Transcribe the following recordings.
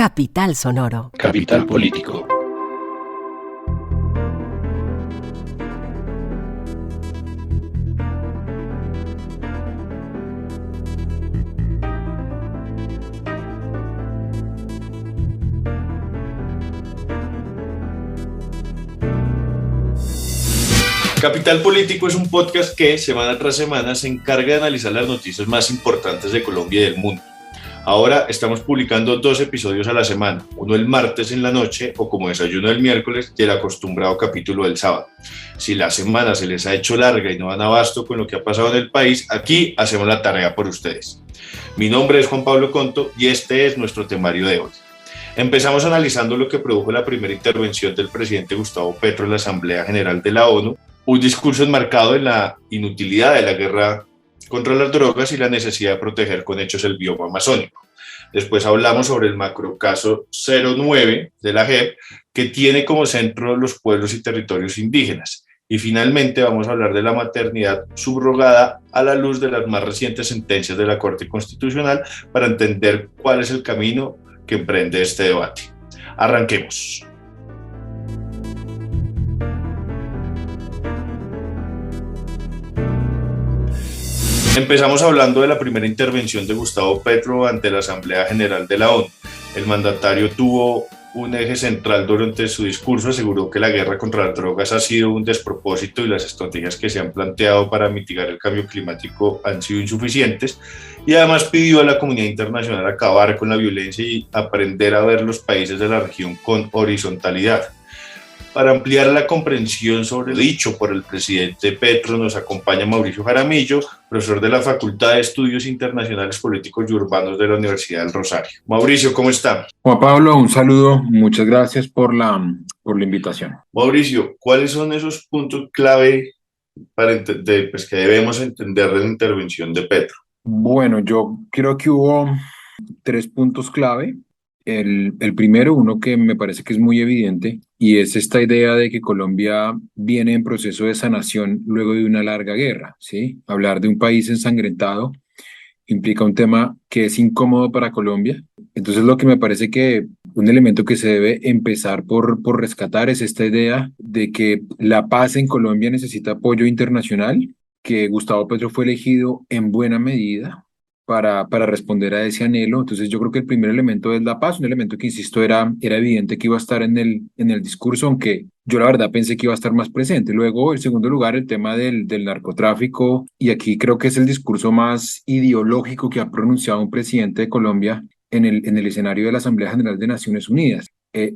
Capital Sonoro. Capital Político. Capital Político es un podcast que semana tras semana se encarga de analizar las noticias más importantes de Colombia y del mundo. Ahora estamos publicando 2 episodios a la semana, uno el martes en la noche o como desayuno el miércoles y el acostumbrado capítulo del sábado. Si la semana se les ha hecho larga y no dan abasto con lo que ha pasado en el país, aquí hacemos la tarea por ustedes. Mi nombre es Juan Pablo Conto y este es nuestro temario de hoy. Empezamos analizando lo que produjo la primera intervención del presidente Gustavo Petro en la Asamblea General de la ONU, un discurso enmarcado en la inutilidad de la guerra contra las drogas y la necesidad de proteger con hechos el bioma amazónico. Después hablamos sobre el macrocaso 09 de la JEP, que tiene como centro los pueblos y territorios indígenas. Y finalmente vamos a hablar de la maternidad subrogada a la luz de las más recientes sentencias de la Corte Constitucional para entender cuál es el camino que emprende este debate. Arranquemos. Empezamos hablando de la primera intervención de Gustavo Petro ante la Asamblea General de la ONU. El mandatario tuvo un eje central durante su discurso, aseguró que la guerra contra las drogas ha sido un despropósito y las estrategias que se han planteado para mitigar el cambio climático han sido insuficientes, y además pidió a la comunidad internacional acabar con la violencia y aprender a ver los países de la región con horizontalidad. Para ampliar la comprensión sobre lo dicho por el presidente Petro, nos acompaña Mauricio Jaramillo, profesor de la Facultad de Estudios Internacionales Políticos y Urbanos de la Universidad del Rosario. Mauricio, ¿cómo está? Juan Pablo, un saludo, muchas gracias por la invitación. Mauricio, ¿cuáles son esos puntos clave para que debemos entender de la intervención de Petro? Bueno, yo creo que hubo 3 puntos clave. El primero, uno que me parece que es muy evidente, y es esta idea de que Colombia viene en proceso de sanación luego de una larga guerra, ¿sí? Hablar de un país ensangrentado implica un tema que es incómodo para Colombia. Entonces, lo que me parece que un elemento que se debe empezar por rescatar es esta idea de que la paz en Colombia necesita apoyo internacional, que Gustavo Petro fue elegido en buena medida para responder a ese anhelo. Entonces yo creo que el primer elemento es la paz, un elemento que, insisto, era evidente que iba a estar en el discurso, aunque yo la verdad pensé que iba a estar más presente. Luego, en segundo lugar, el tema del narcotráfico, y aquí creo que es el discurso más ideológico que ha pronunciado un presidente de Colombia en el escenario de la Asamblea General de Naciones Unidas.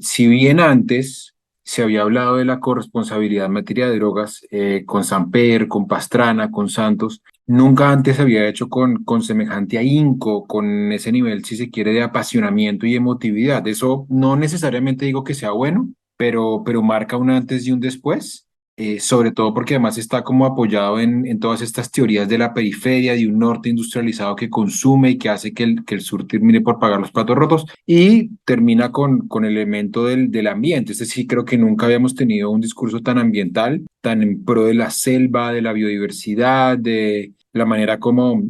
Si bien antes se había hablado de la corresponsabilidad en materia de drogas con Samper, con Pastrana, con Santos, nunca antes se había hecho con semejante ahínco, con ese nivel, si se quiere, de apasionamiento y emotividad. Eso no necesariamente digo que sea bueno, pero marca un antes y un después, sobre todo porque además está como apoyado en todas estas teorías de la periferia, de un norte industrializado que consume y que hace que el sur termine por pagar los platos rotos, y termina con el elemento del ambiente. Es decir, creo que nunca habíamos tenido un discurso tan ambiental, tan en pro de la selva, de la biodiversidad, de la manera como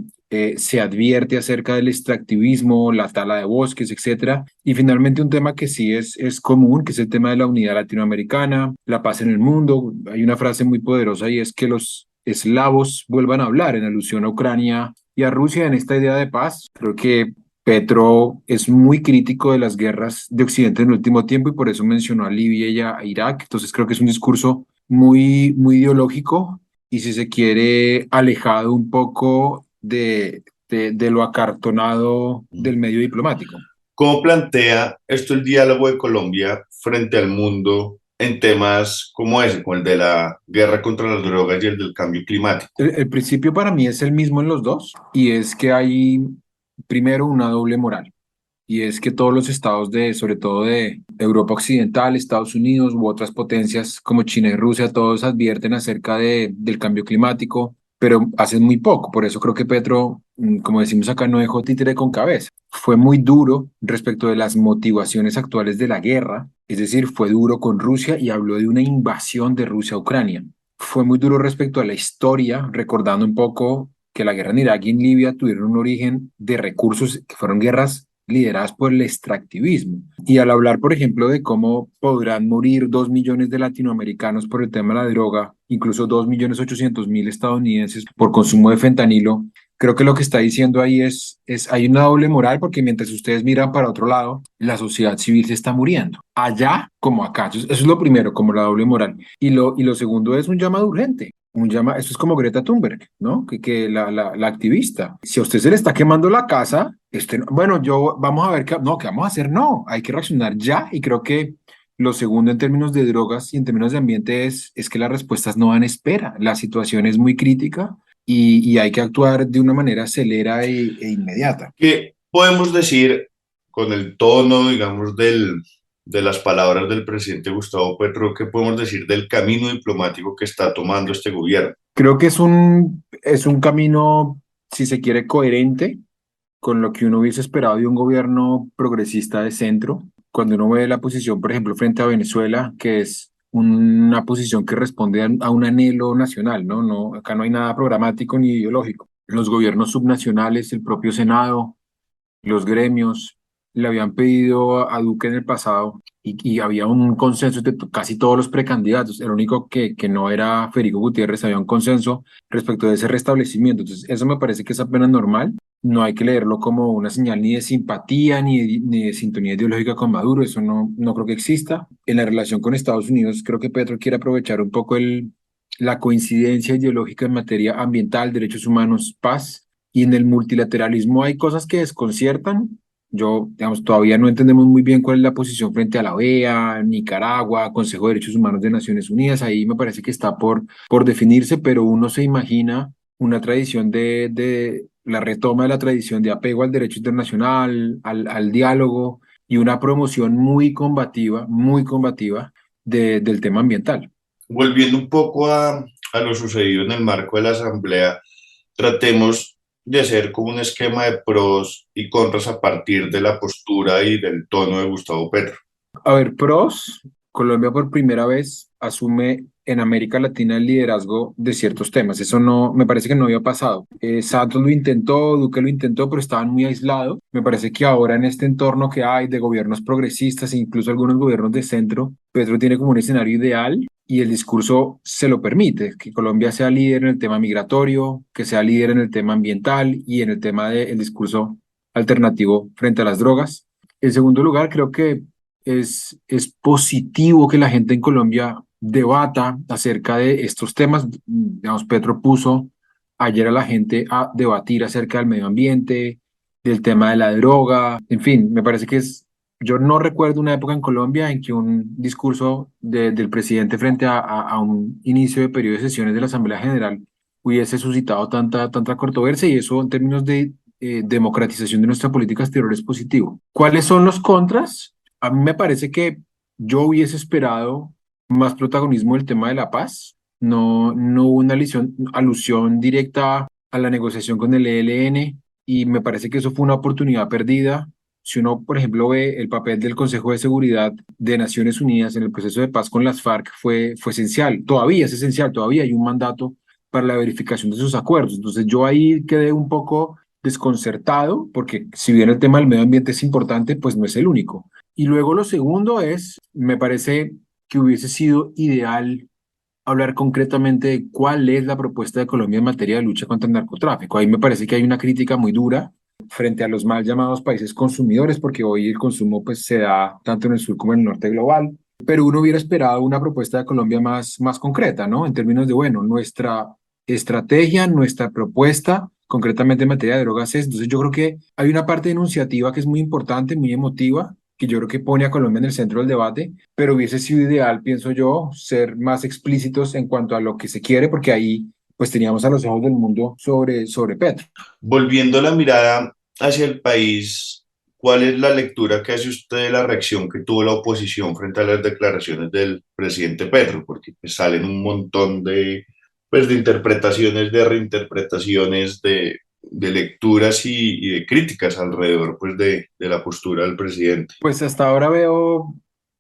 se advierte acerca del extractivismo, la tala de bosques, etcétera. Y finalmente un tema que sí es común, que es el tema de la unidad latinoamericana, la paz en el mundo. Hay una frase muy poderosa y es que los eslavos vuelvan a hablar, en alusión a Ucrania y a Rusia, en esta idea de paz. Creo que Petro es muy crítico de las guerras de Occidente en el último tiempo y por eso mencionó a Libia y a Irak. Entonces creo que es un discurso muy, muy ideológico y, si se quiere, alejado un poco de lo acartonado del medio diplomático. ¿Cómo plantea esto el diálogo de Colombia frente al mundo en temas como ese, como el de la guerra contra las drogas y el del cambio climático? El principio para mí es el mismo en los dos, y es que hay primero una doble moral. Y es que todos los estados sobre todo de Europa Occidental, Estados Unidos u otras potencias como China y Rusia, todos advierten acerca del cambio climático, pero hacen muy poco. Por eso creo que Petro, como decimos acá, no dejó títere con cabeza. Fue muy duro respecto de las motivaciones actuales de la guerra, es decir, fue duro con Rusia y habló de una invasión de Rusia a Ucrania. Fue muy duro respecto a la historia, recordando un poco que la guerra en Irak y en Libia tuvieron un origen de recursos que fueron guerras lideradas por el extractivismo. Y al hablar, por ejemplo, de cómo podrán morir 2 millones de latinoamericanos por el tema de la droga, incluso 2.800.000 estadounidenses por consumo de fentanilo, creo que lo que está diciendo ahí hay una doble moral, porque mientras ustedes miran para otro lado, la sociedad civil se está muriendo, allá como acá. Entonces, eso es lo primero, como la doble moral. Y lo segundo es un llamado urgente. Esto es como Greta Thunberg, ¿no? La activista. Si a usted se le está quemando la casa, bueno, vamos a ver qué vamos a hacer. No, hay que reaccionar ya. Y creo que lo segundo en términos de drogas y en términos de ambiente es que las respuestas no dan espera. La situación es muy crítica y hay que actuar de una manera acelera e inmediata. ¿Qué podemos decir con el tono, digamos, de las palabras del presidente Gustavo Petro? ¿Qué podemos decir del camino diplomático que está tomando este gobierno? Creo que es un camino, si se quiere, coherente con lo que uno hubiese esperado de un gobierno progresista de centro. Cuando uno ve la posición, por ejemplo, frente a Venezuela, que es una posición que responde a un anhelo nacional, ¿no? No, acá no hay nada programático ni ideológico. Los gobiernos subnacionales, el propio Senado, los gremios le habían pedido a Duque en el pasado y había un consenso de casi todos los precandidatos. El único que no era Federico Gutiérrez, había un consenso respecto de ese restablecimiento. Entonces, eso me parece que es apenas normal. No hay que leerlo como una señal ni de simpatía ni de sintonía ideológica con Maduro. Eso no creo que exista. En la relación con Estados Unidos, creo que Petro quiere aprovechar un poco la coincidencia ideológica en materia ambiental, derechos humanos, paz. Y en el multilateralismo hay cosas que desconciertan. Digamos, todavía no entendemos muy bien cuál es la posición frente a la OEA, Nicaragua, Consejo de Derechos Humanos de Naciones Unidas. Ahí me parece que está por definirse, pero uno se imagina una tradición de la retoma de la tradición de apego al derecho internacional, al diálogo y una promoción muy combativa del tema ambiental. Volviendo un poco a lo sucedido en el marco de la Asamblea, tratemos de hacer como un esquema de pros y contras a partir de la postura y del tono de Gustavo Petro. A ver, pros, Colombia por primera vez asume en América Latina el liderazgo de ciertos temas. Eso no, me parece que no había pasado. Santos lo intentó, Duque lo intentó, pero estaban muy aislados. Me parece que ahora en este entorno que hay de gobiernos progresistas e incluso algunos gobiernos de centro, Petro tiene como un escenario ideal y el discurso se lo permite, que Colombia sea líder en el tema migratorio, que sea líder en el tema ambiental y en el tema del discurso alternativo frente a las drogas. En segundo lugar, creo que es positivo que la gente en Colombia debata acerca de estos temas. Digamos, Petro puso ayer a la gente a debatir acerca del medio ambiente, del tema de la droga, en fin, me parece que yo no recuerdo una época en Colombia en que un discurso del presidente frente a un inicio de periodo de sesiones de la Asamblea General hubiese suscitado tanta controversia, y eso en términos de democratización de nuestra política exterior es positivo. ¿Cuáles son los contras? A mí me parece que yo hubiese esperado más protagonismo del tema de la paz. No hubo una alusión directa a la negociación con el ELN, y me parece que eso fue una oportunidad perdida. Si uno, por ejemplo, ve el papel del Consejo de Seguridad de Naciones Unidas en el proceso de paz con las FARC, fue esencial, todavía es esencial, todavía hay un mandato para la verificación de esos acuerdos. Entonces yo ahí quedé un poco desconcertado, porque si bien el tema del medio ambiente es importante, pues no es el único. Y luego lo segundo me parece que hubiese sido ideal hablar concretamente de cuál es la propuesta de Colombia en materia de lucha contra el narcotráfico. Ahí me parece que hay una crítica muy dura frente a los mal llamados países consumidores, porque hoy el consumo pues se da tanto en el sur como en el norte global. Pero uno hubiera esperado una propuesta de Colombia más concreta, ¿no? En términos de, bueno, nuestra estrategia, nuestra propuesta, concretamente en materia de drogas es. Entonces yo creo que hay una parte enunciativa que es muy importante, muy emotiva, que yo creo que pone a Colombia en el centro del debate, pero hubiese sido ideal, pienso yo, ser más explícitos en cuanto a lo que se quiere, porque ahí pues teníamos a los ojos del mundo sobre Petro. Volviendo la mirada hacia el país, ¿cuál es la lectura que hace usted de la reacción que tuvo la oposición frente a las declaraciones del presidente Petro? Porque pues, salen un montón de interpretaciones, de reinterpretaciones, de lecturas y de críticas alrededor pues, de la postura del presidente. Pues hasta ahora veo,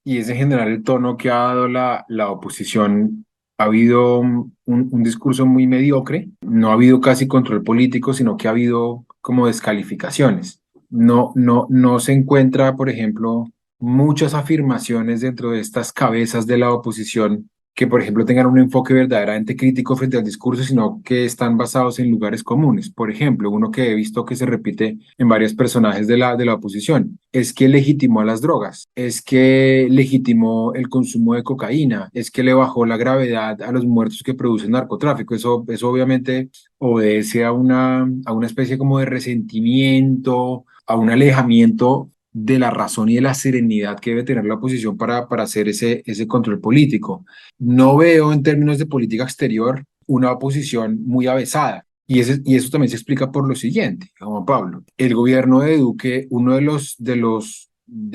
y es en general el tono que ha dado la oposición. Ha habido un discurso muy mediocre, no ha habido casi control político, sino que ha habido como descalificaciones. no se encuentra, por ejemplo, muchas afirmaciones dentro de estas cabezas de la oposición que, por ejemplo, tengan un enfoque verdaderamente crítico frente al discurso, sino que están basados en lugares comunes. Por ejemplo, uno que he visto que se repite en varios personajes de la oposición, es que legitimó a las drogas, es que legitimó el consumo de cocaína, es que le bajó la gravedad a los muertos que produce el narcotráfico. Eso obviamente obedece a una especie como de resentimiento, a un alejamiento de la razón y de la serenidad que debe tener la oposición para hacer ese control político. No veo en términos de política exterior una oposición muy avesada. Y eso también se explica por lo siguiente, Juan Pablo. El gobierno de Duque, uno de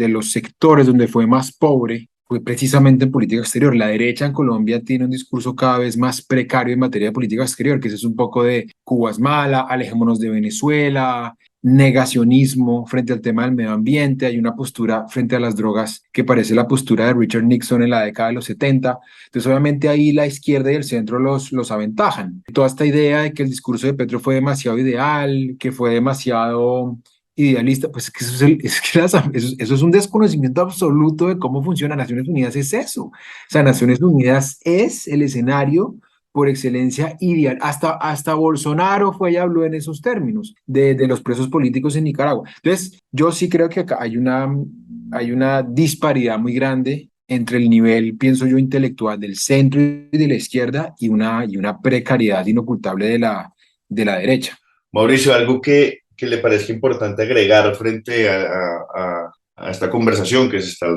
los sectores donde fue más pobre fue precisamente en política exterior. La derecha en Colombia tiene un discurso cada vez más precario en materia de política exterior, que es un poco de Cuba es mala, alejémonos de Venezuela, negacionismo frente al tema del medio ambiente, hay una postura frente a las drogas que parece la postura de Richard Nixon en la década de los 70. Entonces, obviamente ahí la izquierda y el centro los aventajan. Toda esta idea de que el discurso de Petro fue demasiado ideal, que fue demasiado idealista, pues es que, eso es un desconocimiento absoluto de cómo funciona Naciones Unidas, es eso. O sea, Naciones Unidas es el escenario por excelencia ideal. Hasta Bolsonaro fue y habló en esos términos de los presos políticos en Nicaragua. Entonces, yo sí creo que acá hay una disparidad muy grande entre el nivel, pienso yo, intelectual del centro y de la izquierda y una precariedad inocultable de la derecha. Mauricio, algo que le parezca importante agregar frente a esta conversación que se está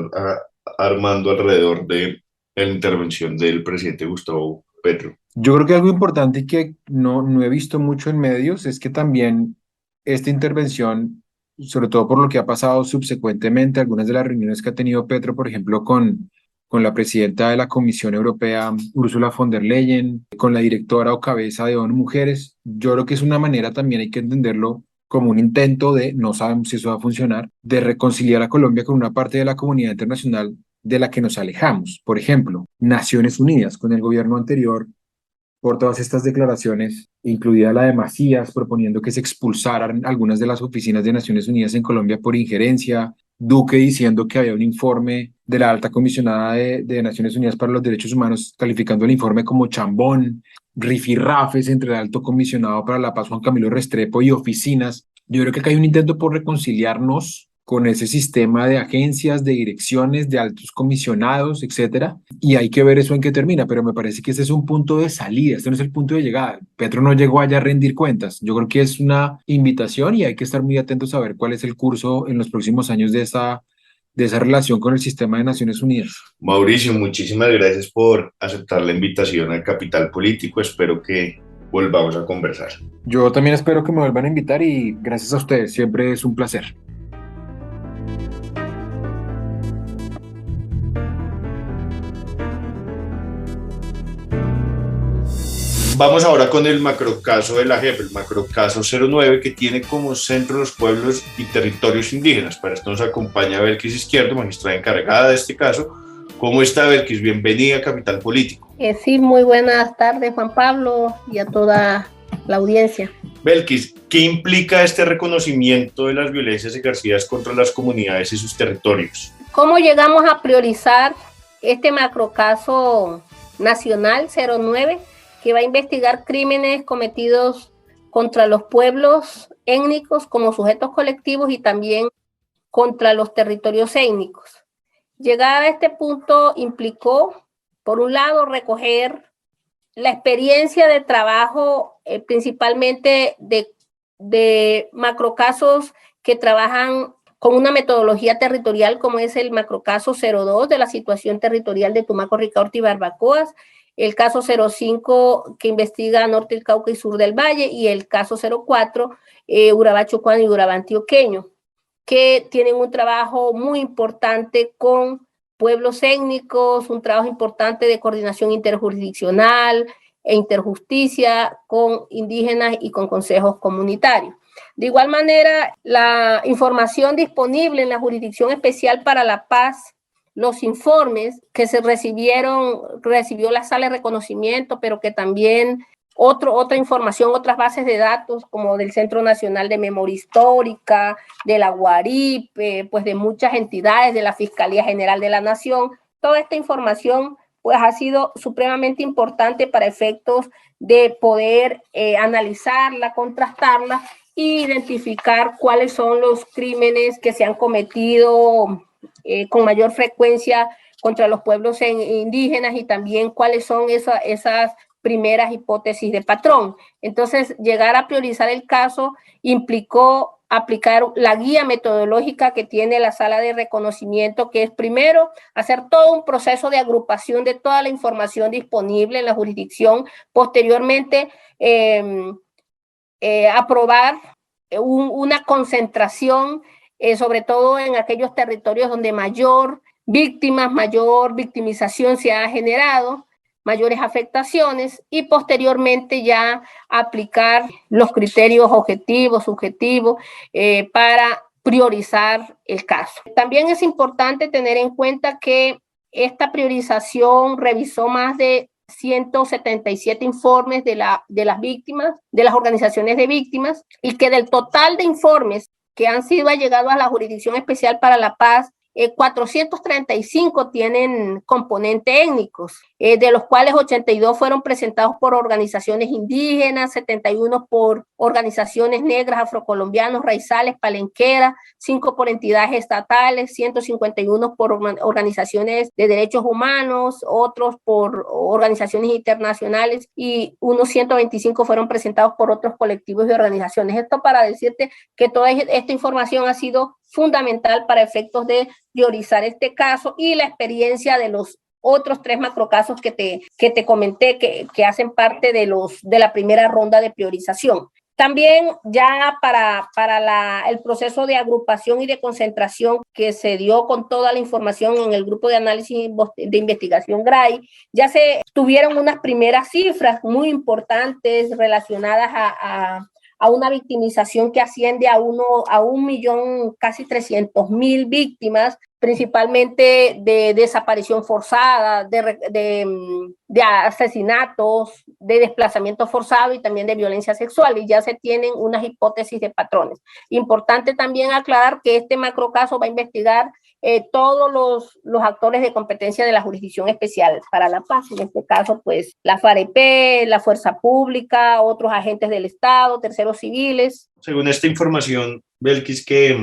armando alrededor de la intervención del presidente Gustavo Petro. Yo creo que algo importante que no he visto mucho en medios es que también esta intervención, sobre todo por lo que ha pasado subsecuentemente, algunas de las reuniones que ha tenido Petro, por ejemplo, con la presidenta de la Comisión Europea, Ursula von der Leyen, con la directora o cabeza de ONU Mujeres, yo creo que es una manera también, hay que entenderlo como un intento de, no sabemos si eso va a funcionar, de reconciliar a Colombia con una parte de la comunidad internacional de la que nos alejamos. Por ejemplo, Naciones Unidas, con el gobierno anterior por todas estas declaraciones, incluida la de Macías, proponiendo que se expulsaran algunas de las oficinas de Naciones Unidas en Colombia por injerencia, Duque diciendo que había un informe de la alta comisionada de Naciones Unidas para los Derechos Humanos, calificando el informe como chambón, rifirrafes entre el alto comisionado para la paz, Juan Camilo Restrepo, y oficinas. Yo creo que acá hay un intento por reconciliarnos con ese sistema de agencias, de direcciones, de altos comisionados, etcétera, y hay que ver eso en qué termina, pero me parece que ese es un punto de salida, este no es el punto de llegada. Petro no llegó allá a rendir cuentas, yo creo que es una invitación y hay que estar muy atentos a ver cuál es el curso en los próximos años de esa relación con el sistema de Naciones Unidas. Mauricio, muchísimas gracias por aceptar la invitación al Capital Político. Espero que volvamos a conversar. Yo también espero que me vuelvan a invitar y gracias a ustedes, siempre es un placer. Vamos ahora con el macrocaso de la JEP, el macrocaso 09, que tiene como centro los pueblos y territorios indígenas. Para esto nos acompaña Belkis Izquierdo, magistrada encargada de este caso. ¿Cómo está, Belkis? Bienvenida a Capital Político. Sí, muy buenas tardes, Juan Pablo, y a toda la audiencia. Belkis, ¿qué implica este reconocimiento de las violencias ejercidas contra las comunidades y sus territorios? ¿Cómo llegamos a priorizar este macrocaso nacional 09? Que va a investigar crímenes cometidos contra los pueblos étnicos como sujetos colectivos y también contra los territorios étnicos. Llegar a este punto implicó, por un lado, recoger la experiencia de trabajo principalmente de macrocasos que trabajan con una metodología territorial como es el macrocaso 02 de la situación territorial de Tumaco, Ricaurte y Barbacoas, el caso 05 que investiga norte del Cauca y sur del Valle y el caso 04, Urabá chocuano y Urabá antioqueño, que tienen un trabajo muy importante con pueblos étnicos, un trabajo importante de coordinación interjurisdiccional e interjusticia con indígenas y con consejos comunitarios. De igual manera, la información disponible en la Jurisdicción Especial para la Paz, los informes que recibió la sala de reconocimiento, pero que también otra información, otras bases de datos, como del Centro Nacional de Memoria Histórica, de la UARIP, pues de muchas entidades, de la Fiscalía General de la Nación. Toda esta información pues ha sido supremamente importante para efectos de poder analizarla, contrastarla e identificar cuáles son los crímenes que se han cometido con mayor frecuencia contra los pueblos indígenas y también cuáles son esas primeras hipótesis de patrón. Entonces, llegar a priorizar el caso implicó aplicar la guía metodológica que tiene la sala de reconocimiento, que es primero hacer todo un proceso de agrupación de toda la información disponible en la jurisdicción, posteriormente aprobar una concentración, sobre todo en aquellos territorios donde mayor victimización se ha generado, mayores afectaciones, y posteriormente ya aplicar los criterios objetivos, subjetivos, para priorizar el caso. También es importante tener en cuenta que esta priorización revisó más de 177 informes de las víctimas, de las organizaciones de víctimas, y que del total de informes que han sido allegados a la Jurisdicción Especial para la Paz, 435 tienen componentes étnicos, de los cuales 82 fueron presentados por organizaciones indígenas, 71 por organizaciones negras, afrocolombianos, raizales, palenqueras, 5 por entidades estatales, 151 por organizaciones de derechos humanos, otros por organizaciones internacionales y unos 125 fueron presentados por otros colectivos y organizaciones. Esto para decirte que toda esta información ha sido fundamental para efectos de priorizar este caso y la experiencia de los otros 3 macrocasos que te comenté que hacen parte de la primera ronda de priorización. También ya para el proceso de agrupación y de concentración que se dio con toda la información en el grupo de análisis de investigación GRAI, ya se tuvieron unas primeras cifras muy importantes relacionadas a una victimización que asciende a 1.000.000, casi 300.000 víctimas, principalmente de desaparición forzada, de asesinatos, de desplazamiento forzado y también de violencia sexual, y ya se tienen unas hipótesis de patrones. Importante también aclarar que este macrocaso va a investigar todos los actores de competencia de la Jurisdicción Especial para la Paz, en este caso, pues, la FAREP, la Fuerza Pública, otros agentes del Estado, terceros civiles. Según esta información, Belkis, que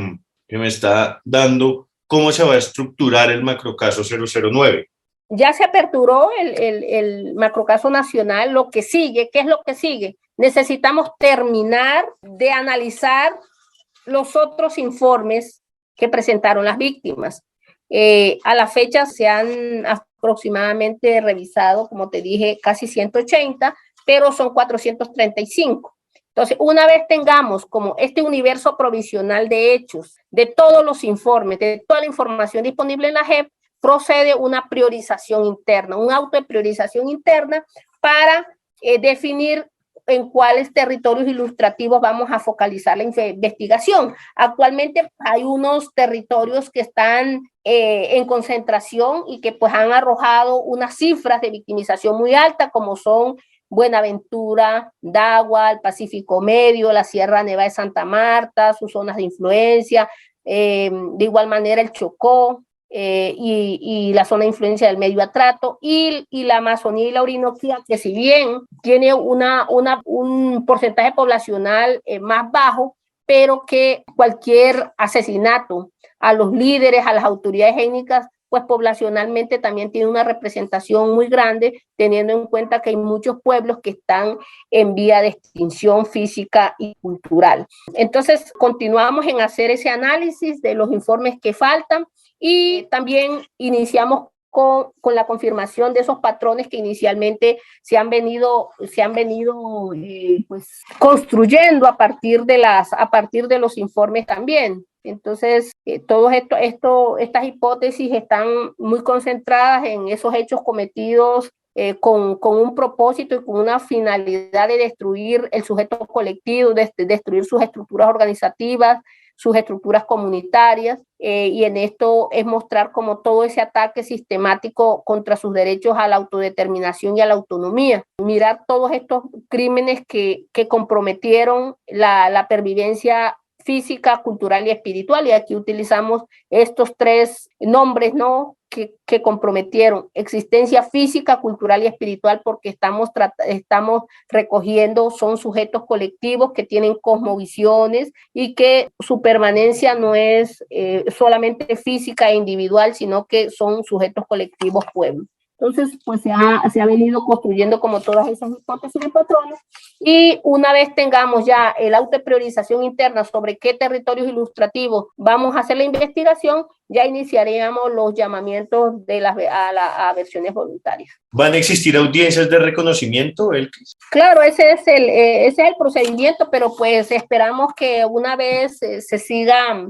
me está dando, ¿cómo se va a estructurar el macrocaso 009? Ya se aperturó el macrocaso nacional. Lo que sigue, ¿qué es lo que sigue? Necesitamos terminar de analizar los otros informes que presentaron las víctimas. A la fecha se han aproximadamente revisado, como te dije, casi 180, pero son 435. Entonces, una vez tengamos como este universo provisional de hechos, de todos los informes, de toda la información disponible en la JEP, procede una priorización interna, un auto de priorización interna para definir en cuáles territorios ilustrativos vamos a focalizar la investigación. Actualmente hay unos territorios que están en concentración y que pues han arrojado unas cifras de victimización muy altas, como son Buenaventura, Dagua, el Pacífico Medio, la Sierra Nevada de Santa Marta, sus zonas de influencia, de igual manera el Chocó, y la zona de influencia del Medio Atrato y la Amazonía y la Orinoquía, que si bien tiene un porcentaje poblacional más bajo, pero que cualquier asesinato a los líderes, a las autoridades étnicas, pues poblacionalmente también tiene una representación muy grande, teniendo en cuenta que hay muchos pueblos que están en vía de extinción física y cultural. Entonces, continuamos en hacer ese análisis de los informes que faltan y también iniciamos con la confirmación de esos patrones que inicialmente se han venido pues, construyendo a partir de los informes también. Entonces, estas hipótesis están muy concentradas en esos hechos cometidos con un propósito y con una finalidad de destruir el sujeto colectivo, de destruir sus estructuras organizativas, sus estructuras comunitarias, y en esto es mostrar como todo ese ataque sistemático contra sus derechos a la autodeterminación y a la autonomía. Mirar todos estos crímenes que comprometieron la pervivencia física, cultural y espiritual, y aquí utilizamos estos tres nombres, ¿no?, que comprometieron existencia física, cultural y espiritual, porque estamos recogiendo, son sujetos colectivos que tienen cosmovisiones y que su permanencia no es solamente física e individual, sino que son sujetos colectivos, pueblos. Entonces, pues se ha venido construyendo como todas esas hipótesis de patrones, y una vez tengamos ya el auto de priorización interna sobre qué territorios ilustrativos vamos a hacer la investigación, ya iniciaríamos los llamamientos a versiones voluntarias. ¿Van a existir audiencias de reconocimiento, Elkis? Claro, ese es el procedimiento, pero pues esperamos que una vez se siga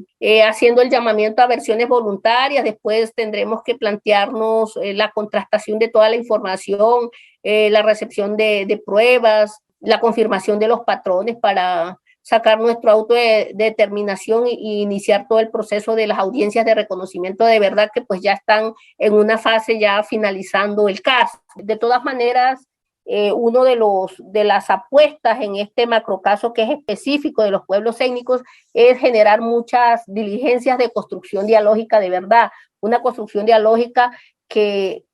haciendo el llamamiento a versiones voluntarias, después tendremos que plantearnos la contrastación de toda la información, la recepción de pruebas, la confirmación de los patrones para sacar nuestro auto de determinación y iniciar todo el proceso de las audiencias de reconocimiento, de verdad que pues ya están en una fase ya finalizando el caso. De todas maneras, uno de las apuestas en este macrocaso que es específico de los pueblos étnicos es generar muchas diligencias de construcción dialógica de verdad, una construcción dialógica que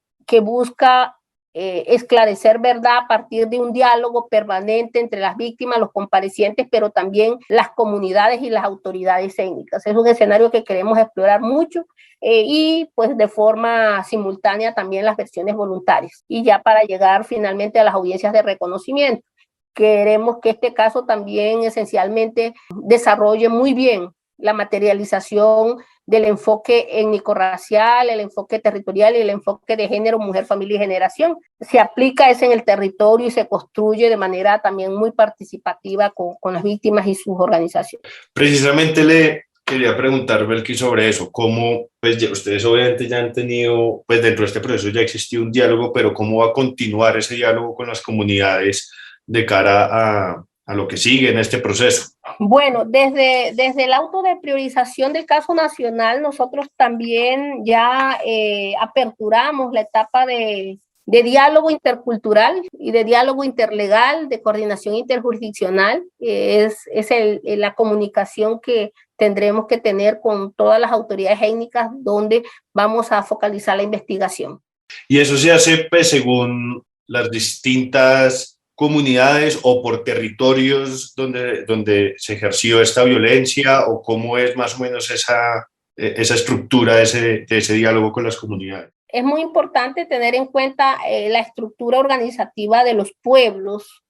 busca esclarecer verdad a partir de un diálogo permanente entre las víctimas, los comparecientes, pero también las comunidades y las autoridades étnicas. Es un escenario que queremos explorar mucho, y pues de forma simultánea también las versiones voluntarias. Y ya para llegar finalmente a las audiencias de reconocimiento, queremos que este caso también esencialmente desarrolle muy bien la materialización del enfoque étnico-racial, el enfoque territorial y el enfoque de género, mujer, familia y generación. Se aplica eso en el territorio y se construye de manera también muy participativa con las víctimas y sus organizaciones. Precisamente le quería preguntar, Belkis, sobre eso. ¿Cómo, pues ustedes obviamente ya han tenido, pues dentro de este proceso ya existió un diálogo, pero cómo va a continuar ese diálogo con las comunidades de cara a lo que sigue en este proceso? Bueno, desde el auto de priorización del caso nacional, nosotros también ya aperturamos la etapa de diálogo intercultural y de diálogo interlegal, de coordinación interjurisdiccional. Es la comunicación que tendremos que tener con todas las autoridades étnicas donde vamos a focalizar la investigación. Y eso se hace pues, según las distintas comunidades o por territorios donde se ejerció esta violencia, o cómo es más o menos esa estructura de ese diálogo con las comunidades. Es muy importante tener en cuenta la estructura organizativa de los pueblos,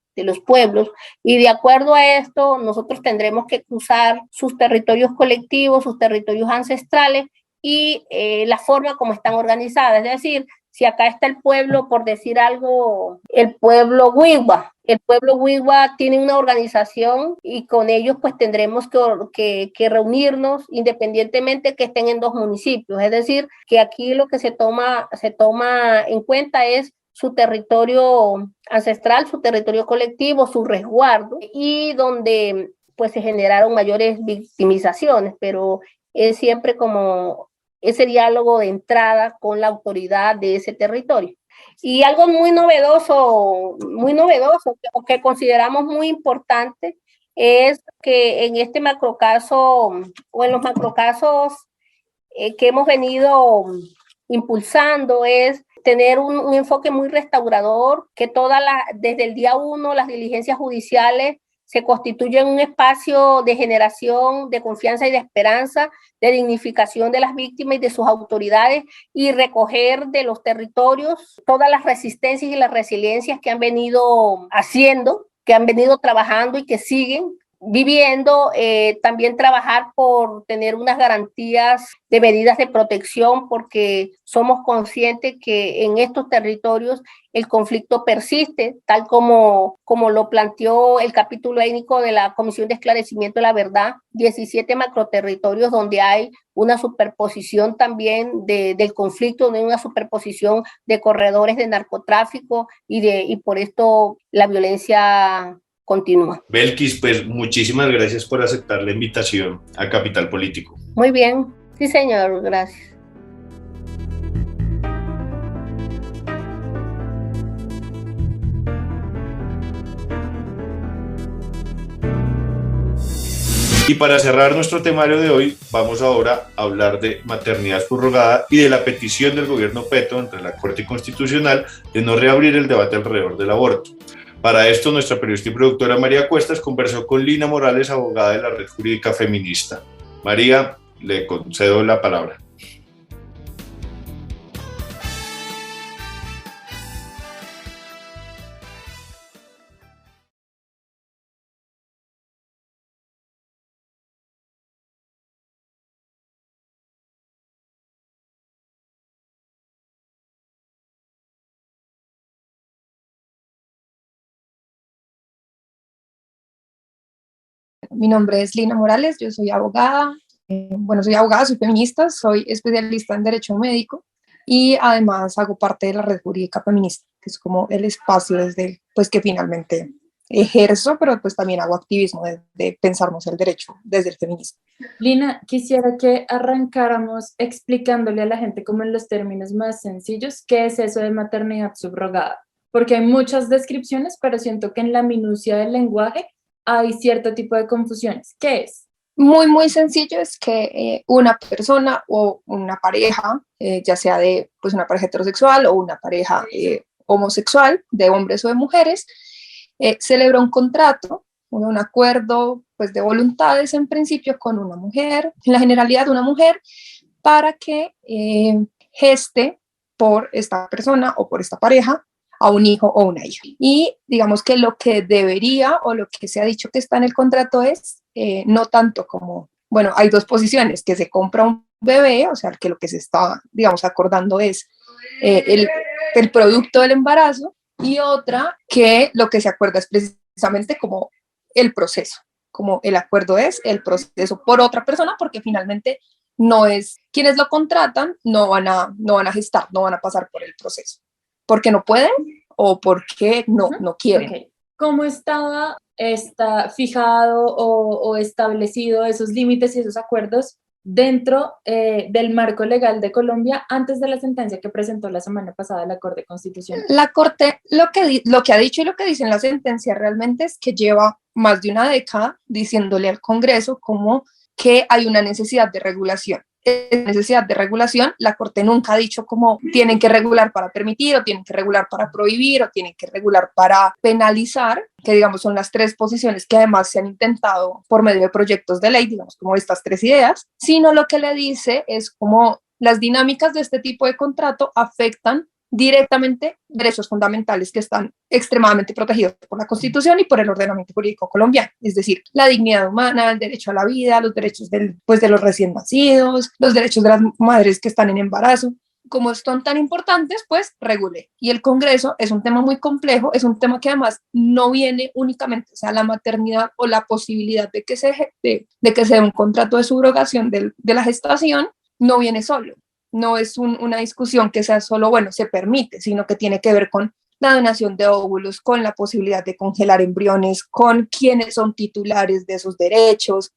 y de acuerdo a esto nosotros tendremos que cruzar sus territorios colectivos, sus territorios ancestrales y la forma como están organizadas. Es decir, si acá está el pueblo, por decir algo, el pueblo Wiwa tiene una organización y con ellos pues tendremos que reunirnos independientemente que estén en dos municipios. Es decir, que aquí lo que se toma en cuenta es su territorio ancestral, su territorio colectivo, su resguardo, y donde pues se generaron mayores victimizaciones, pero es siempre como ese diálogo de entrada con la autoridad de ese territorio. Y algo muy novedoso que consideramos muy importante es que en este macrocaso o en los macrocasos que hemos venido impulsando es tener un enfoque muy restaurador, que desde el día 1 las diligencias judiciales se constituyen un espacio de generación de confianza y de esperanza, de dignificación de las víctimas y de sus autoridades, y recoger de los territorios todas las resistencias y las resiliencias que han venido haciendo, que han venido trabajando y que siguen viviendo. También trabajar por tener unas garantías de medidas de protección, porque somos conscientes que en estos territorios el conflicto persiste, tal como lo planteó el capítulo étnico de la Comisión de Esclarecimiento de la Verdad, 17 macroterritorios donde hay una superposición también del conflicto, donde hay una superposición de corredores de narcotráfico y por esto la violencia continúa. Belkis, pues muchísimas gracias por aceptar la invitación a Capital Político. Muy bien, sí señor, gracias. Y para cerrar nuestro temario de hoy, vamos ahora a hablar de maternidad subrogada y de la petición del gobierno Petro ante la Corte Constitucional de no reabrir el debate alrededor del aborto. Para esto, nuestra periodista y productora María Cuestas conversó con Lina Morales, abogada de la Red Jurídica Feminista. María, le concedo la palabra. Mi nombre es Lina Morales, yo soy abogada, soy feminista, soy especialista en derecho médico y además hago parte de la Red Jurídica Feminista, que es como el espacio desde pues que finalmente ejerzo, pero pues también hago activismo de pensarnos el derecho desde el feminismo. Lina, quisiera que arrancáramos explicándole a la gente como en los términos más sencillos qué es eso de maternidad subrogada, porque hay muchas descripciones, pero siento que en la minucia del lenguaje hay cierto tipo de confusiones. ¿Qué es? Muy sencillo, es que una persona o una pareja, ya sea de pues una pareja heterosexual o una pareja homosexual, de hombres o de mujeres, celebra un contrato, un acuerdo pues de voluntades en principio con una mujer, en la generalidad una mujer, para que geste por esta persona o por esta pareja a un hijo o una hija. Y digamos que lo que debería o lo que se ha dicho que está en el contrato es no tanto como, bueno, hay dos posiciones, que se compra un bebé, o sea, que lo que se está, digamos, acordando es el producto del embarazo, y otra que lo que se acuerda es precisamente como el proceso, como el acuerdo es el proceso por otra persona, porque finalmente no es, quienes lo contratan no van a gestar, no van a pasar por el proceso. ¿Porque no pueden o porque no quieren? Okay. ¿Cómo está fijado o establecido esos límites y esos acuerdos dentro del marco legal de Colombia antes de la sentencia que presentó la semana pasada la Corte Constitucional? La Corte lo que ha dicho y lo que dice en la sentencia realmente es que lleva más de una década diciéndole al Congreso como que hay una necesidad de regulación. Necesidad de regulación, la Corte nunca ha dicho cómo tienen que regular para permitir o tienen que regular para prohibir o tienen que regular para penalizar, que digamos son las tres posiciones que además se han intentado por medio de proyectos de ley, digamos como estas tres ideas, sino lo que le dice es como las dinámicas de este tipo de contrato afectan directamente derechos fundamentales que están extremadamente protegidos por la Constitución y por el ordenamiento jurídico colombiano, es decir, la dignidad humana, el derecho a la vida, los derechos de los recién nacidos, los derechos de las madres que están en embarazo. Como son tan importantes, pues regule. Y el Congreso es un tema muy complejo, es un tema que además no viene únicamente, o sea, la maternidad o la posibilidad de que se dé un contrato de subrogación de la gestación no viene solo. No es una discusión que sea solo, bueno, se permite, sino que tiene que ver con la donación de óvulos, con la posibilidad de congelar embriones, con quiénes son titulares de esos derechos,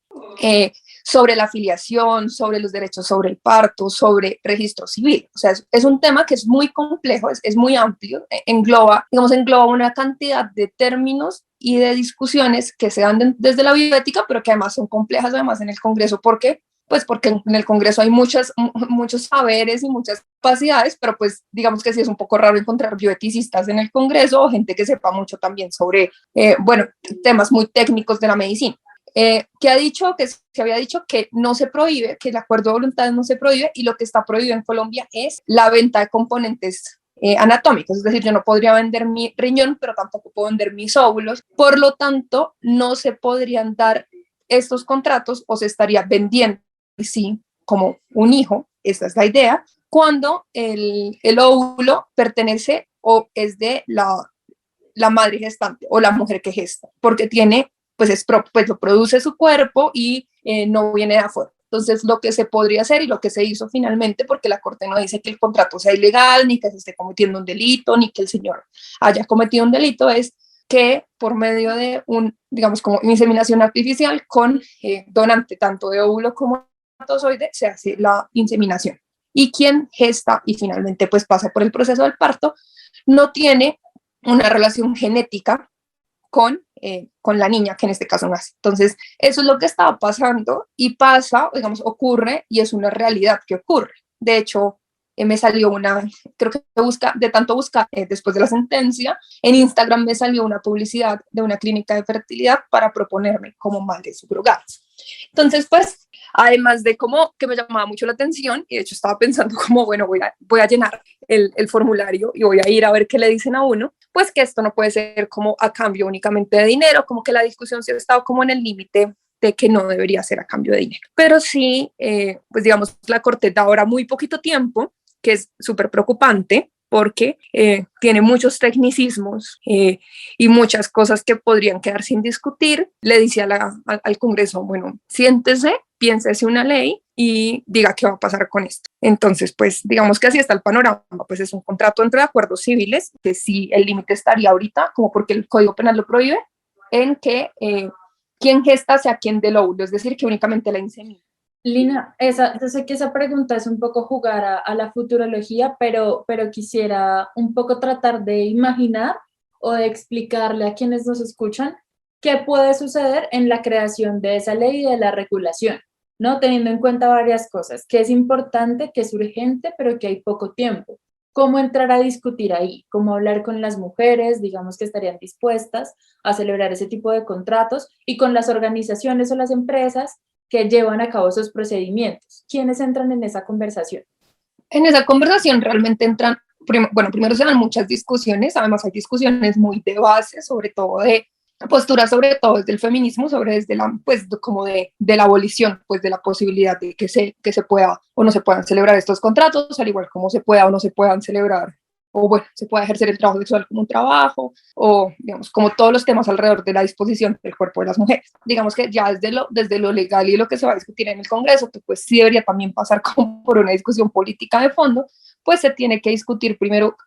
sobre la afiliación, sobre los derechos sobre el parto, sobre registro civil. O sea, es un tema que es muy complejo, es muy amplio, engloba una cantidad de términos y de discusiones que se dan desde la bioética, pero que además son complejas además en el Congreso, porque en el Congreso hay muchos saberes y muchas capacidades, pero pues digamos que sí es un poco raro encontrar bioeticistas en el Congreso o gente que sepa mucho también sobre, temas muy técnicos de la medicina. Se había dicho que no se prohíbe, que el acuerdo de voluntades no se prohíbe, y lo que está prohibido en Colombia es la venta de componentes anatómicos, es decir, yo no podría vender mi riñón, pero tampoco puedo vender mis óvulos, por lo tanto, no se podrían dar estos contratos o se estaría vendiendo sí como un hijo, esta es la idea, cuando el óvulo pertenece o es de la madre gestante o la mujer que gesta, porque tiene, pues lo produce su cuerpo y no viene de afuera. Entonces, lo que se podría hacer y lo que se hizo finalmente, porque la Corte no dice que el contrato sea ilegal, ni que se esté cometiendo un delito, ni que el señor haya cometido un delito, es que por medio de digamos, como inseminación artificial con donante tanto de óvulo como espermatozoide, se hace la inseminación. Y quien gesta y finalmente pues pasa por el proceso del parto, no tiene una relación genética con la niña que en este caso nace. Entonces, eso es lo que estaba pasando y pasa, digamos, ocurre y es una realidad que ocurre. De hecho, me salió creo que de tanto buscar después de la sentencia, en Instagram me salió una publicidad de una clínica de fertilidad para proponerme como madre subrogada. Entonces, pues, además de como que me llamaba mucho la atención, y de hecho estaba pensando como, bueno, voy a llenar el formulario y voy a ir a ver qué le dicen a uno, pues que esto no puede ser como a cambio únicamente de dinero, como que la discusión se ha estado como en el límite de que no debería ser a cambio de dinero. Pero sí, pues digamos, la Corte da ahora muy poquito tiempo, que es súper preocupante, porque tiene muchos tecnicismos y muchas cosas que podrían quedar sin discutir. Le dice al Congreso, bueno, siéntese, piénsese una ley y diga qué va a pasar con esto. Entonces, pues digamos que así está el panorama, pues es un contrato entre acuerdos civiles, que sí el límite estaría ahorita, como porque el Código Penal lo prohíbe, en que quien gesta sea quien del óvulo, es decir, que únicamente la insemina. Lina, yo sé que esa pregunta es un poco jugar a la futurología, pero quisiera un poco tratar de imaginar o de explicarle a quienes nos escuchan qué puede suceder en la creación de esa ley y de la regulación, ¿no? Teniendo en cuenta varias cosas, que es importante, que es urgente, pero que hay poco tiempo. ¿Cómo entrar a discutir ahí? ¿Cómo hablar con las mujeres, digamos, que estarían dispuestas a celebrar ese tipo de contratos y con las organizaciones o las empresas que llevan a cabo esos procedimientos? ¿Quiénes entran en esa conversación? En esa conversación realmente entran, primero se dan muchas discusiones, además hay discusiones muy de base, sobre todo de posturas, sobre todo desde el feminismo, desde la, pues como de la abolición, pues de la posibilidad de que se pueda o no se puedan celebrar estos contratos, al igual como se pueda o no se puedan celebrar, o bueno, se puede ejercer el trabajo sexual como un trabajo, o digamos, como todos los temas alrededor de la disposición del cuerpo de las mujeres. Digamos que ya desde lo legal y lo que se va a discutir en el Congreso, que pues sí debería también pasar como por una discusión política de fondo, pues se tiene que discutir primero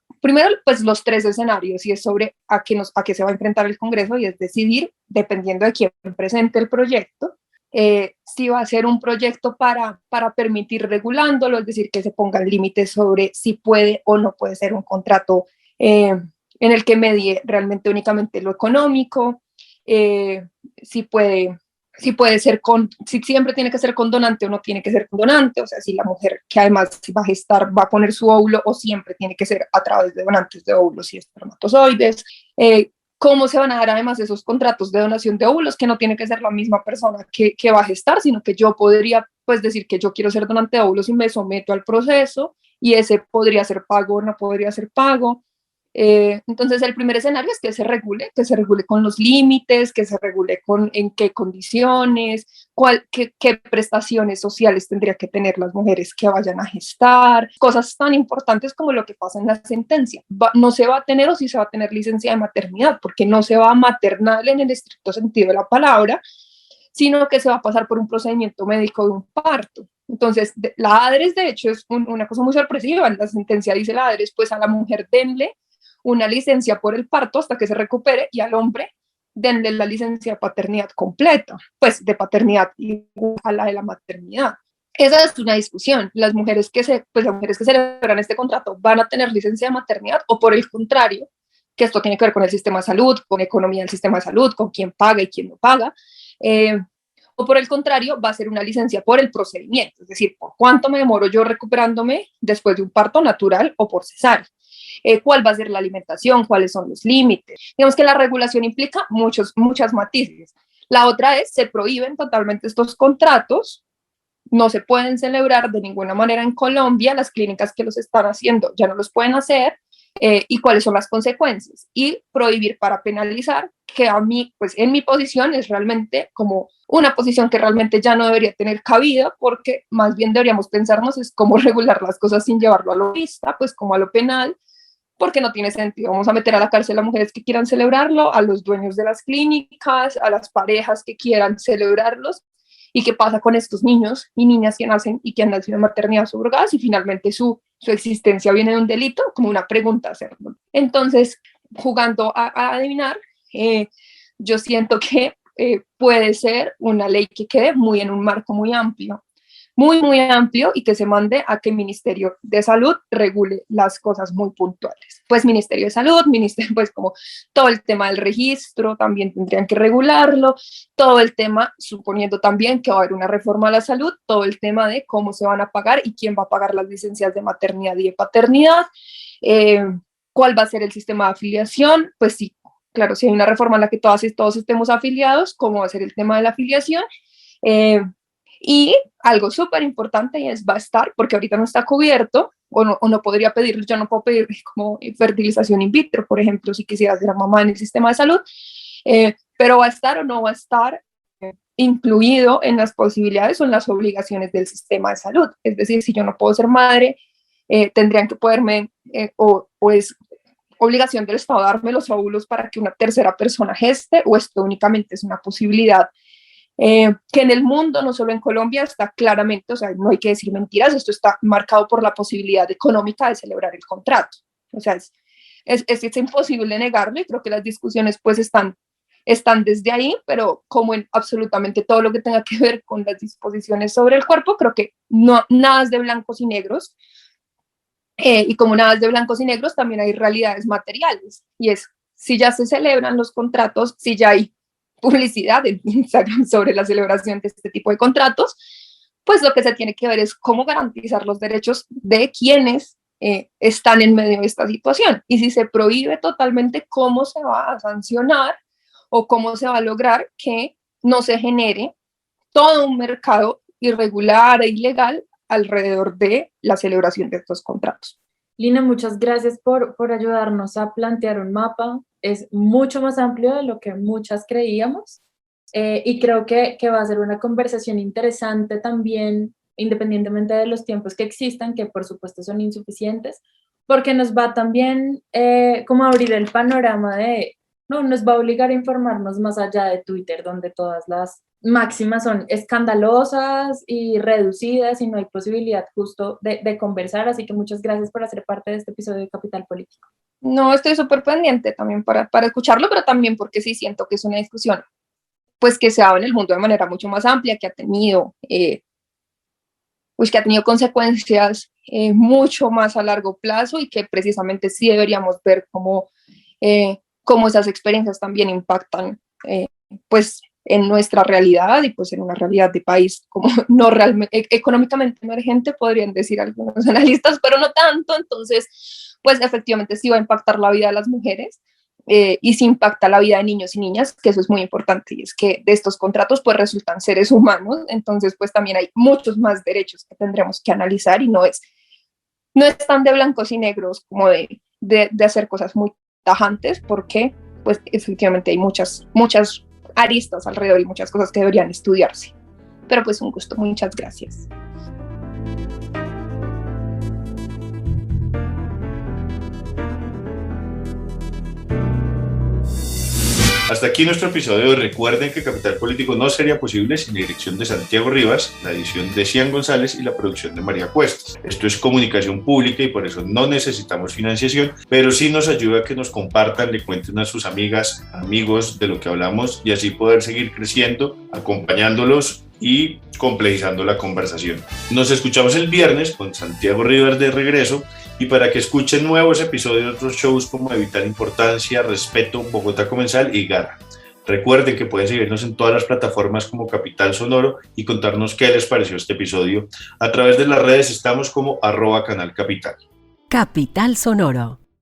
pues los tres escenarios, y es sobre a qué se va a enfrentar el Congreso, y es decidir, dependiendo de quién presente el proyecto, si va a ser un proyecto para permitir regulándolo, es decir, que se pongan límites sobre si puede o no puede ser un contrato en el que medie realmente únicamente lo económico, si siempre tiene que ser con donante o no tiene que ser con donante, o sea, si la mujer que además va a gestar va a poner su óvulo o siempre tiene que ser a través de donantes de óvulos y espermatozoides, cómo se van a dar además esos contratos de donación de óvulos, que no tiene que ser la misma persona que va a gestar, sino que yo podría pues decir que yo quiero ser donante de óvulos y me someto al proceso, y ese podría ser pago o no podría ser pago. Entonces el primer escenario es que se regule con los límites, que se regule en qué condiciones, qué prestaciones sociales tendría que tener las mujeres que vayan a gestar, cosas tan importantes como lo que pasa en la sentencia. No se va a tener, o si se va a tener, licencia de maternidad, porque no se va a maternar en el estricto sentido de la palabra, sino que se va a pasar por un procedimiento médico de un parto. Entonces, la ADRES, de hecho, es una cosa muy sorpresiva. En la sentencia dice la ADRES, pues a la mujer denle una licencia por el parto hasta que se recupere, y al hombre denle la licencia de paternidad completa, pues de paternidad igual a la de la maternidad. Esa es una discusión. Las mujeres que celebran este contrato van a tener licencia de maternidad, o por el contrario, que esto tiene que ver con el sistema de salud, con economía del sistema de salud, con quién paga y quién no paga, o por el contrario, va a ser una licencia por el procedimiento, es decir, por cuánto me demoro yo recuperándome después de un parto natural o por cesárea. Cuál va a ser la alimentación, cuáles son los límites. Digamos que la regulación implica muchos matices. La otra es, se prohíben totalmente estos contratos, no se pueden celebrar de ninguna manera en Colombia, las clínicas que los están haciendo ya no los pueden hacer, y cuáles son las consecuencias, y prohibir para penalizar, que a mí, pues en mi posición es realmente como una posición que realmente ya no debería tener cabida, porque más bien deberíamos pensarnos es cómo regular las cosas sin llevarlo a lo vista, pues como a lo penal, porque no tiene sentido. Vamos a meter a la cárcel a mujeres que quieran celebrarlo, a los dueños de las clínicas, a las parejas que quieran celebrarlos. ¿Y qué pasa con estos niños y niñas que nacen y que han nacido en maternidad subrogada, y finalmente su existencia viene de un delito? Como una pregunta hacerlo. Entonces, jugando a adivinar, yo siento que puede ser una ley que quede muy en un marco muy amplio, muy amplio, y que se mande a que el Ministerio de Salud regule las cosas muy puntuales. Pues Ministerio de Salud, pues como todo el tema del registro también tendrían que regularlo, todo el tema, suponiendo también que va a haber una reforma a la salud, todo el tema de cómo se van a pagar y quién va a pagar las licencias de maternidad y de paternidad, cuál va a ser el sistema de afiliación, pues sí, claro, si hay una reforma en la que todas y todos estemos afiliados, cómo va a ser el tema de la afiliación. Y algo súper importante va a estar, porque ahorita no está cubierto, o no podría pedir, yo no puedo pedir como fertilización in vitro, por ejemplo, si quisiera ser mamá en el sistema de salud, pero va a estar o no va a estar incluido en las posibilidades o en las obligaciones del sistema de salud. Es decir, si yo no puedo ser madre, tendrían que poderme, o es obligación del Estado darme los óvulos para que una tercera persona geste, o esto únicamente es una posibilidad que en el mundo, no solo en Colombia, está claramente, o sea, no hay que decir mentiras, esto está marcado por la posibilidad económica de celebrar el contrato. O sea, es imposible negarlo, y creo que las discusiones pues están desde ahí, pero como en absolutamente todo lo que tenga que ver con las disposiciones sobre el cuerpo, creo que no, nada es de blancos y negros, y como nada es de blancos y negros, también hay realidades materiales, y es, si ya se celebran los contratos, si ya hay publicidad en Instagram sobre la celebración de este tipo de contratos, pues lo que se tiene que ver es cómo garantizar los derechos de quienes están en medio de esta situación. Y si se prohíbe totalmente, cómo se va a sancionar o cómo se va a lograr que no se genere todo un mercado irregular e ilegal alrededor de la celebración de estos contratos. Lina, muchas gracias por ayudarnos a plantear un mapa. Es mucho más amplio de lo que muchas creíamos, y creo que va a ser una conversación interesante también, independientemente de los tiempos que existan, que por supuesto son insuficientes, porque nos va también como a abrir el panorama nos va a obligar a informarnos más allá de Twitter, donde todas las máximas son escandalosas y reducidas y no hay posibilidad justo de conversar. Así que muchas gracias por hacer parte de este episodio de Capital Político. No, estoy súper pendiente también para escucharlo, pero también porque sí siento que es una discusión pues que se ha dado en el mundo de manera mucho más amplia, que ha tenido consecuencias mucho más a largo plazo, y que precisamente sí deberíamos ver cómo esas experiencias también impactan pues en nuestra realidad, y pues en una realidad de país como no realmente económicamente emergente, podrían decir algunos analistas, pero no tanto. Entonces pues efectivamente sí va a impactar la vida de las mujeres, y sí impacta la vida de niños y niñas, que eso es muy importante, y es que de estos contratos pues resultan seres humanos. Entonces pues también hay muchos más derechos que tendremos que analizar, y no es tan de blancos y negros como de hacer cosas muy tajantes, porque pues efectivamente hay muchas aristas alrededor y muchas cosas que deberían estudiarse. Pero pues un gusto, muchas gracias. Hasta aquí nuestro episodio. Recuerden que Capital Político no sería posible sin la dirección de Santiago Rivas, la edición de Cian González y la producción de María Cuestas. Esto es comunicación pública y por eso no necesitamos financiación, pero sí nos ayuda a que nos compartan, le cuenten a sus amigas, amigos de lo que hablamos, y así poder seguir creciendo, acompañándolos y complejizando la conversación. Nos escuchamos el viernes con Santiago Rivas de regreso, y para que escuchen nuevos episodios de otros shows como De Vital Importancia, Respeto, Bogotá Comensal y Garra. Recuerden que pueden seguirnos en todas las plataformas como Capital Sonoro y contarnos qué les pareció este episodio. A través de las redes estamos como @canalcapital. Capital Sonoro.